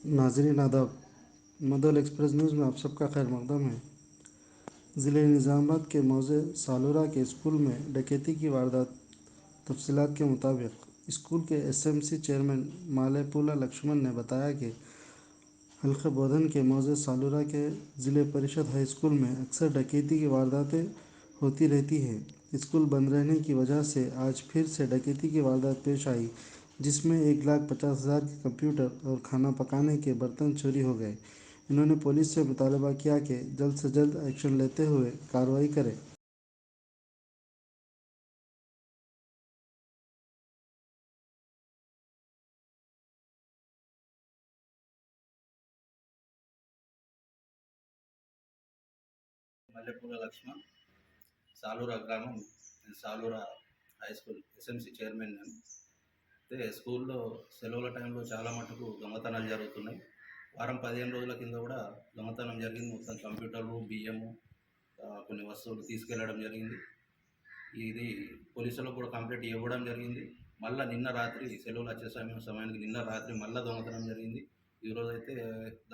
नाजरीन आदाब। मदल express news में आप सबका खैर मकदम है। ज़िले निज़ामाबाद के मौज़े सालूरा के स्कूल में डकैती की वारदात। तफसीलात के मुताबिक स्कूल के एसएमसी चेयरमैन मालेपुला लक्ष्मण ने बताया कि हल्के बोधन के मौज़े सालूरा के ज़िले परिषद हाई स्कूल में अक्सर डकैती की वारदातें होती रहती हैं। स्कूल बंद रहने की वजह से आज फिर से डकैती की वारदात पेश आई, जिसमें 1,50,000 के कंप्यूटर और खाना पकाने के बर्तन चोरी हो गए। इन्होंने पुलिस से मुतालबा किया कि जल्द से जल्द एक्शन लेते हुए कार्रवाई करे। మల్లెపూల లక్ష్మణ్, సాలూరా గ్రామం, Salura high school SMC chairman నేను. అయితే స్కూల్లో సెలవుల టైంలో చాలా మటుకు దొంగతనాలు జరుగుతున్నాయి. వారం 15 రోజుల కింద కూడా దొంగతనం జరిగింది. మొత్తం కంప్యూటర్లు, బియ్యము, కొన్ని వస్తువులు తీసుకెళ్లడం జరిగింది. ఇది పోలీసులకు కూడా కంప్లైంట్ ఇవ్వడం జరిగింది. మళ్ళీ నిన్న రాత్రి సెలవులు వచ్చే సమయానికి నిన్న రాత్రి మళ్ళీ దొంగతనం జరిగింది. ఈరోజైతే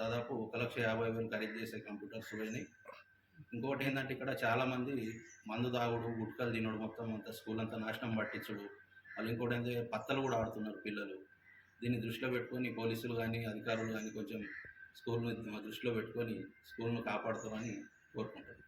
దాదాపు 1,50,000 ఖరీదు చేసే కంప్యూటర్స్ పోయినాయి. ఇంకోటి ఏంటంటే ఇక్కడ చాలామంది మందు తాగుడు, గుట్కలు తినడు, మొత్తం అంతా స్కూల్ అంతా నాశనం పట్టించుడు. మళ్ళీ ఇంకోటి ఏంటంటే పత్తలు కూడా ఆడుతున్నారు పిల్లలు. దీన్ని దృష్టిలో పెట్టుకొని పోలీసులు కానీ అధికారులు కానీ కొంచెం స్కూల్ని దృష్టిలో పెట్టుకొని స్కూల్ను కాపాడుతామని కోరుకుంటున్నాను.